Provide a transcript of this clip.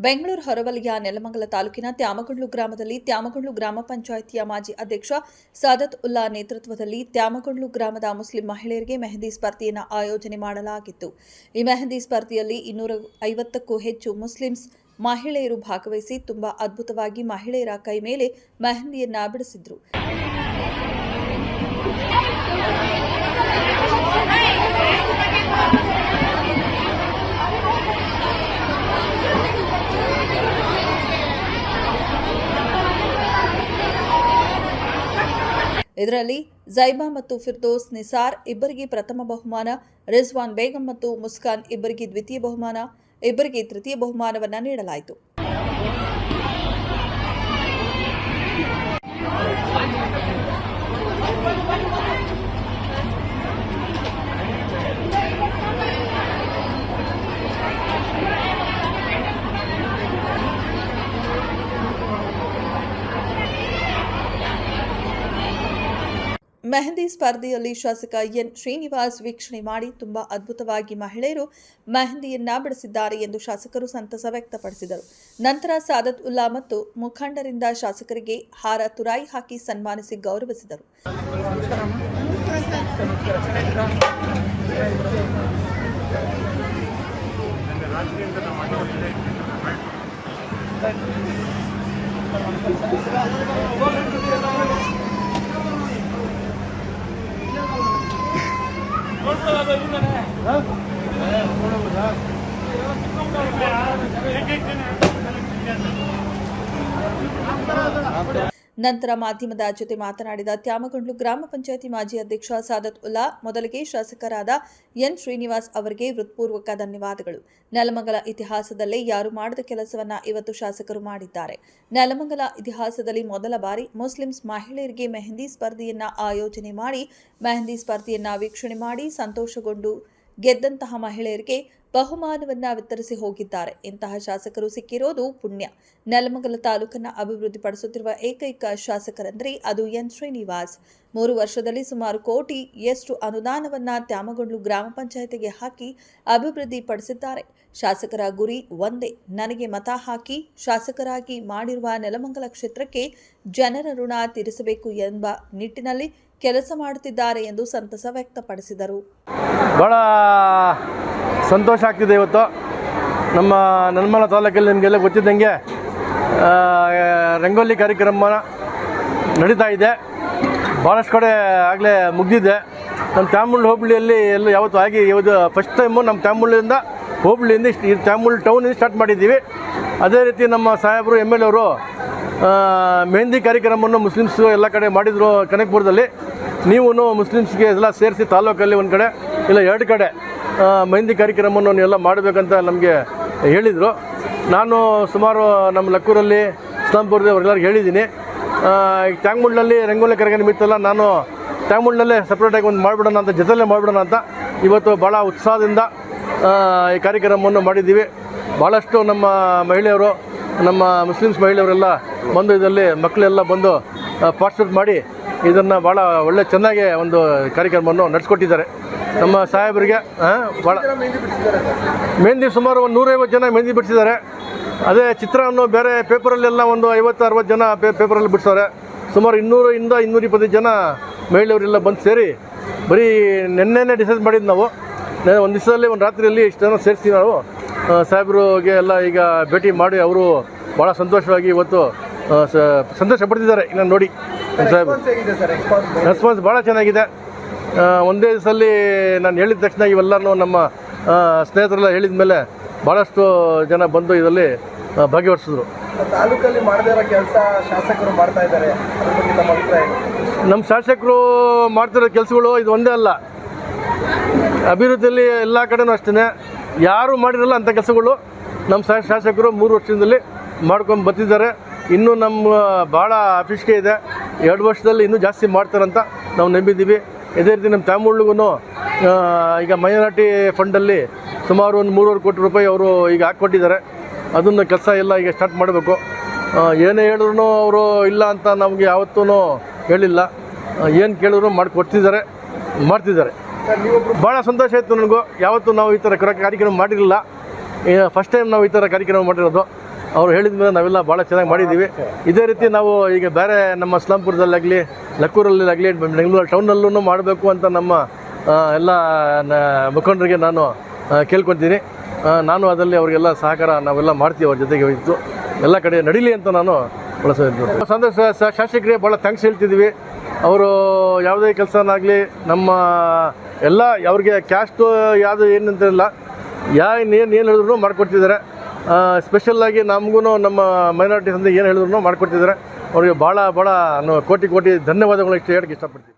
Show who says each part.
Speaker 1: ಬೆಂಗಳೂರು ಹೊರವಲಯ ನೆಲಮಂಗಲ ತಾಲೂಕಿನ ತ್ಯಾಮಗೊಂಡ್ಲು ಗ್ರಾಮದಲ್ಲಿ ತ್ಯಾಮಗೊಂಡ್ಲು ಗ್ರಾಮ ಪಂಚಾಯಿತಿಯ ಮಾಜಿ ಅಧ್ಯಕ್ಷ ಸಾದತ್ ಉಲ್ಲಾ ನೇತೃತ್ವದಲ್ಲಿ ತ್ಯಾಮಗೊಂಡ್ಲು ಗ್ರಾಮದ ಮುಸ್ಲಿಂ ಮಹಿಳೆಯರಿಗೆ ಮೆಹಂದಿ ಸ್ಪರ್ಧೆಯನ್ನು ಆಯೋಜನೆ ಮಾಡಲಾಗಿತ್ತು. ಈ ಮೆಹಂದಿ ಸ್ಪರ್ಧೆಯಲ್ಲಿ 250ಕ್ಕೂ ಹೆಚ್ಚು ಮುಸ್ಲಿಮ್ಸ್ ಮಹಿಳೆಯರು ಭಾಗವಹಿಸಿ ತುಂಬಾ ಅದ್ಭುತವಾಗಿ ಮಹಿಳೆಯರ ಕೈ ಮೇಲೆ ಮೆಹಂದಿಯನ್ನ ಬಿಡಿಸಿದ್ರು. ಇದರಲ್ಲಿ ಝೈಬಾ ಮತ್ತು ಫಿರ್ದೋಸ್ ನಿಸಾರ್ ಇಬ್ಬರಿಗೆ ಪ್ರಥಮ ಬಹುಮಾನ, ರಿಜ್ವಾನ್ ಬೇಗಂ ಮತ್ತು ಮುಸ್ಕಾನ್ ಇಬ್ಬರಿಗೆ ದ್ವಿತೀಯ ಬಹುಮಾನ, ಇಬ್ಬರಿಗೆ ತೃತೀಯ ಬಹುಮಾನವನ್ನು ನೀಡಲಾಯಿತು. ಮೆಹಂದಿ ಸ್ಪರ್ಧೆಯಲ್ಲಿ ಶಾಸಕ ಎನ್ ಶ್ರೀನಿವಾಸ್ ವೀಕ್ಷಣೆ ಮಾಡಿ ತುಂಬಾ ಅದ್ಭುತವಾಗಿ ಮಹಿಳೆಯರು ಮೆಹಂದಿಯನ್ನ ಬಿಡಿಸಿದ್ದಾರೆ ಎಂದು ಶಾಸಕರು ಸಂತಸ ವ್ಯಕ್ತಪಡಿಸಿದರು. ನಂತರ ಸಾದತ್ ಉಲ್ಲಾ ಮತ್ತು ಮುಖಂಡರಿಂದ ಶಾಸಕರಿಗೆ ಹಾರ ತುರಾಯಿ ಹಾಕಿ ಸನ್ಮಾನಿಸಿ ಗೌರವಿಸಿದರು. ನಂತರ ಮಾಧ್ಯಮದ ಜೊತೆ ಮಾತನಾಡಿದ ತ್ಯಾಮಗೊಂಡ್ಲು ಗ್ರಾಮ ಪಂಚಾಯಿತಿ ಮಾಜಿ ಅಧ್ಯಕ್ಷ ಸಾದತ್ ಉಲ್ಲಾ ಮೊದಲಿಗೆ ಶಾಸಕರಾದ ಎನ್ ಶ್ರೀನಿವಾಸ್ ಅವರಿಗೆ ಹೃತ್ಪೂರ್ವಕ ಧನ್ಯವಾದಗಳು. ನೆಲಮಂಗಲ ಇತಿಹಾಸದಲ್ಲೇ ಯಾರು ಮಾಡದ ಕೆಲಸವನ್ನ ಇವತ್ತು ಶಾಸಕರು ಮಾಡಿದ್ದಾರೆ. ನೆಲಮಂಗಲ ಇತಿಹಾಸದಲ್ಲಿ ಮೊದಲ ಬಾರಿ ಮುಸ್ಲಿಮ್ಸ್ ಮಹಿಳೆಯರಿಗೆ ಮೆಹಂದಿ ಸ್ಪರ್ಧೆಯನ್ನ ಆಯೋಜನೆ ಮಾಡಿ ಮೆಹಂದಿ ಸ್ಪರ್ಧೆಯನ್ನ ವೀಕ್ಷಣೆ ಮಾಡಿ ಸಂತೋಷಗೊಂಡು ಗೆದ್ದಂತಹ ಮಹಿಳೆಯರಿಗೆ ಬಹುಮಾನವನ್ನ ವಿತರಿಸಿ ಹೋಗಿದ್ದಾರೆ. ಇಂತಹ ಶಾಸಕರು ಸಿಕ್ಕಿರೋದು ಪುಣ್ಯ. ನೆಲಮಂಗಲ ತಾಲೂಕನ್ನು ಅಭಿವೃದ್ಧಿಪಡಿಸುತ್ತಿರುವ ಏಕೈಕ ಶಾಸಕರೆಂದರೆ ಅದು ಎನ್ ಶ್ರೀನಿವಾಸ್. 3 ವರ್ಷದಲ್ಲಿ ಸುಮಾರು ಕೋಟಿಯಷ್ಟು ಅನುದಾನವನ್ನ ತ್ಯಾಮಗೊಂಡ್ಲು ಗ್ರಾಮ ಪಂಚಾಯಿತಿಗೆ ಹಾಕಿ ಅಭಿವೃದ್ಧಿಪಡಿಸಿದ್ದಾರೆ. ಶಾಸಕರ ಗುರಿ ಒಂದೇ, ನನಗೆ ಮತ ಹಾಕಿ ಶಾಸಕರಾಗಿ ಮಾಡಿರುವ ನೆಲಮಂಗಲ ಕ್ಷೇತ್ರಕ್ಕೆ ಜನರ ಋಣ ತೀರಿಸಬೇಕು ಎಂಬ ನಿಟ್ಟಿನಲ್ಲಿ ಕೆಲಸ ಮಾಡುತ್ತಿದ್ದಾರೆ ಎಂದು ಸಂತಸ ವ್ಯಕ್ತಪಡಿಸಿದರು.
Speaker 2: ಬಹಳ ಸಂತೋಷ ಆಗ್ತಿದೆ. ಇವತ್ತು ನಮ್ಮ ನೆಲಮಂಗಲ ತಾಲೂಕಲ್ಲಿ ನಿಮಗೆಲ್ಲ ಗೊತ್ತಿದ್ದಂಗೆ ರಂಗೋಲಿ ಕಾರ್ಯಕ್ರಮ ನಡೀತಾ ಇದೆ. ಭಾಳಷ್ಟು ಕಡೆ ಆಗಲೇ ಮುಗಿದಿದೆ. ನಮ್ಮ ತ್ಯಾಮಗೊಂಡ್ಲು ಹೋಬಳಿಯಲ್ಲಿ ಎಲ್ಲ ಯಾವತ್ತು ಆಗಿ ಇವತ್ತು ಫಸ್ಟ್ ಟೈಮು ನಮ್ಮ ತ್ಯಾಮಗೊಂಡ್ಲಿಂದ ಹೋಬಳಿಯಿಂದ ಈ ತ್ಯಾಮಗೊಂಡ್ಲು ಟೌನಿಂದ ಸ್ಟಾರ್ಟ್ ಮಾಡಿದ್ದೀವಿ. ಅದೇ ರೀತಿ ನಮ್ಮ ಸಾಹೇಬರು ಎಮ್ ಎಲ್ ಎ ಅವರು ಮೆಹಂದಿ ಕಾರ್ಯಕ್ರಮವನ್ನು ಮುಸ್ಲಿಮ್ಸ್ ಎಲ್ಲ ಕಡೆ ಮಾಡಿದರು. ಕನಕಪುರದಲ್ಲಿ ನೀವು ಮುಸ್ಲಿಮ್ಸ್ಗೆ ಎಲ್ಲ ಸೇರಿಸಿ ತಾಲೂಕಲ್ಲಿ ಒಂದು ಕಡೆ ಇಲ್ಲ 2 ಕಡೆ ಮೆಹಂದಿ ಕಾರ್ಯಕ್ರಮವನ್ನು ಎಲ್ಲ ಮಾಡಬೇಕಂತ ನಮಗೆ ಹೇಳಿದರು. ನಾನು ಸುಮಾರು ನಮ್ಮ ಲಕ್ಕೂರಲ್ಲಿ ಇಸ್ಲಾಂಪುರದವ್ರೆಲ್ಲರಿಗೆ ಹೇಳಿದ್ದೀನಿ. ತ್ಯಾಮಗೊಂಡ್ಲಲ್ಲಿ ರಂಗೋಲಿ ಕಾರ್ಯಕ್ರಮ ಇತ್ತಲ್ಲ, ನಾನು ತ್ಯಾಮಗೊಂಡ್ಲಲ್ಲೇ ಸಪ್ರೇಟಾಗಿ ಒಂದು ಮಾಡಿಬಿಡೋಣ ಅಂತ, ಜೊತೆಯಲ್ಲೇ ಮಾಡಿಬಿಡೋಣ ಅಂತ ಇವತ್ತು ಭಾಳ ಉತ್ಸಾಹದಿಂದ ಈ ಕಾರ್ಯಕ್ರಮವನ್ನು ಮಾಡಿದ್ದೀವಿ. ಭಾಳಷ್ಟು ನಮ್ಮ ಮಹಿಳೆಯರು, ನಮ್ಮ ಮುಸ್ಲಿಮ್ಸ್ ಮಹಿಳೆಯರೆಲ್ಲ ಬಂದು ಇದರಲ್ಲಿ ಮಕ್ಕಳೆಲ್ಲ ಬಂದು ಪಾರ್ಟಿಸಿಪೇಟ್ ಮಾಡಿ ಇದನ್ನು ಭಾಳ ಒಳ್ಳೆ ಚೆನ್ನಾಗಿ ಒಂದು ಕಾರ್ಯಕ್ರಮವನ್ನು ನಡೆಸ್ಕೊಟ್ಟಿದ್ದಾರೆ. ನಮ್ಮ ಸಾಹೇಬರಿಗೆ ಭಾಳ ಮೆಹಂದಿ ಸುಮಾರು ಒಂದು 150 ಜನ ಮೆಹಂದಿ ಬಿಡಿಸಿದ್ದಾರೆ. ಅದೇ ಚಿತ್ರವನ್ನು ಬೇರೆ ಪೇಪರಲ್ಲೆಲ್ಲ ಒಂದು 50-60 ಜನ ಪೇಪರಲ್ಲಿ ಬಿಡಿಸೋರೆ. ಸುಮಾರು 200ರಿಂದ 220 ಜನ ಮಹಿಳೆಯರೆಲ್ಲ ಬಂದು ಸೇರಿ ಬರೀ ನೆನ್ನೆನೇ ಡಿಸೈಡ್ ಮಾಡಿದ್ದು ನಾವು. ಒಂದು ದಿವಸದಲ್ಲಿ ಒಂದು ರಾತ್ರಿಯಲ್ಲಿ ಇಷ್ಟು ಜನ ಸೇರಿಸಿ ನಾವು ಸಾಹೇಬ್ರಿಗೆ ಎಲ್ಲ ಈಗ ಭೇಟಿ ಮಾಡಿ ಅವರು ಭಾಳ ಸಂತೋಷವಾಗಿ ಇವತ್ತು ಸಂತೋಷ ಪಡ್ತಿದ್ದಾರೆ. ಇನ್ನು ನೋಡಿ ಸಾಹೇಬ್ ರೆಸ್ಪಾನ್ಸ್ ಭಾಳ ಚೆನ್ನಾಗಿದೆ. ಒಂದೇ ದಿವಸದಲ್ಲಿ ನಾನು ಹೇಳಿದ ತಕ್ಷಣ ಇವೆಲ್ಲನೂ ನಮ್ಮ ಸ್ನೇಹಿತರೆಲ್ಲ ಹೇಳಿದ ಮೇಲೆ ಭಾಳಷ್ಟು ಜನ ಬಂದು ಇದರಲ್ಲಿ ಭಾಗವಹಿಸಿದ್ರು.
Speaker 3: ತಾಲೂಕಲ್ಲಿ ಮಾಡದೇ ಇರೋ ಕೆಲಸ ಶಾಸಕರು ಮಾಡ್ತಾ ಇದ್ದಾರೆ, ಅದ್ರ ಬಗ್ಗೆ ನಮ್ಮ ಅಭಿಪ್ರಾಯ?
Speaker 2: ನಮ್ಮ ಶಾಸಕರು ಮಾಡ್ತಿರೋ ಕೆಲಸಗಳು ಇದು ಒಂದೇ ಅಲ್ಲ, ಅಭಿವೃದ್ಧಿಯಲ್ಲಿ ಎಲ್ಲ ಕಡೆನೂ ಅಷ್ಟೇ. ಯಾರು ಮಾಡಿರಲ್ಲ ಅಂಥ ಕೆಲಸಗಳು ನಮ್ಮ ಶಾಸಕರು 3 ವರ್ಷದಲ್ಲಿ ಮಾಡ್ಕೊಂಡು ಬರ್ತಿದ್ದಾರೆ. ಇನ್ನೂ ನಮ್ಮ ಭಾಳ ಅಪೇಕ್ಷೆ ಇದೆ. 2 ವರ್ಷದಲ್ಲಿ ಇನ್ನೂ ಜಾಸ್ತಿ ಮಾಡ್ತಾರಂತ ನಾವು ನಂಬಿದ್ದೀವಿ. ಇದೇ ರೀತಿ ನಮ್ಮ ತ್ಯಾಮಗೊಂಡ್ಲಿಗೂ ಈಗ ಮೈನಾರಿಟಿ ಫಂಡಲ್ಲಿ ಸುಮಾರು ಒಂದು 3.5 ಕೋಟಿ ರೂಪಾಯಿ ಅವರು ಈಗ ಹಾಕ್ಕೊಟ್ಟಿದ್ದಾರೆ. ಅದನ್ನು ಕೆಲಸ ಎಲ್ಲ ಈಗ ಸ್ಟಾರ್ಟ್ ಮಾಡಬೇಕು. ಏನೇ ಹೇಳಿದ್ರು ಅವರು ಇಲ್ಲ ಅಂತ ನಮಗೆ ಯಾವತ್ತೂ ಹೇಳಿಲ್ಲ. ಏನು ಕೇಳಿದ್ರು ಮಾಡಿಕೊಡ್ತಿದ್ದಾರೆ, ಮಾಡ್ತಿದ್ದಾರೆ. ಭಾಳ ಸಂತೋಷ ಆಯಿತು ನನಗೂ. ಯಾವತ್ತೂ ನಾವು ಈ ಥರ ಕಾರ್ಯಕ್ರಮ ಮಾಡಿರಲಿಲ್ಲ. ಫಸ್ಟ್ ಟೈಮ್ ನಾವು ಈ ಥರ ಕಾರ್ಯಕ್ರಮ ಮಾಡಿರೋದು. ಅವ್ರು ಹೇಳಿದ ಮೇಲೆ ನಾವೆಲ್ಲ ಭಾಳ ಚೆನ್ನಾಗಿ ಮಾಡಿದ್ದೀವಿ. ಇದೇ ರೀತಿ ನಾವು ಈಗ ಬೇರೆ ನಮ್ಮ ಸ್ಲಾಂಪುರದಲ್ಲಾಗಲಿ, ಲಕ್ಕೂರಲ್ಲಾಗಲಿ, ಬೆಂಗಳೂರು ಟೌನಲ್ಲೂ ಮಾಡಬೇಕು ಅಂತ ನಮ್ಮ ಎಲ್ಲ ಮುಖಂಡರಿಗೆ ನಾನು ಕೇಳ್ಕೊತೀನಿ. ನಾನು ಅದರಲ್ಲಿ ಅವರಿಗೆಲ್ಲ ಸಹಕಾರ ನಾವೆಲ್ಲ ಮಾಡ್ತೀವಿ, ಅವ್ರ ಜೊತೆಗೆ ಇದ್ದು ಎಲ್ಲ ಕಡೆ ನಡೀಲಿ ಅಂತ ನಾನು ಬಳಸೋದು. ಶಾಸಕರಿಗೆ ಭಾಳ ಥ್ಯಾಂಕ್ಸ್ ಹೇಳ್ತಿದ್ದೀವಿ. ಅವರು ಯಾವುದೇ ಕೆಲಸನಾಗಲಿ ನಮ್ಮ ಎಲ್ಲ ಅವ್ರಿಗೆ ಕ್ಯಾಸ್ಟು ಯಾವುದು ಏನಂತಿಲ್ಲ, ಏನು ಹೇಳಿದ್ರು ಮಾಡಿಕೊಡ್ತಿದ್ದಾರೆ. ಸ್ಪೆಷಲ್ಲಾಗಿ ನಮಗೂ ನಮ್ಮ ಮೈನಾರಿಟೀಸ್ ಅಂತ ಏನು ಹೇಳಿದ್ರು ಮಾಡಿಕೊಡ್ತಿದ್ದಾರೆ. ಅವ್ರಿಗೆ ಭಾಳ ಕೋಟಿ ಧನ್ಯವಾದಗಳು ಹೇಳಕ್ಕೆ ಇಷ್ಟಪಡ್ತೀವಿ.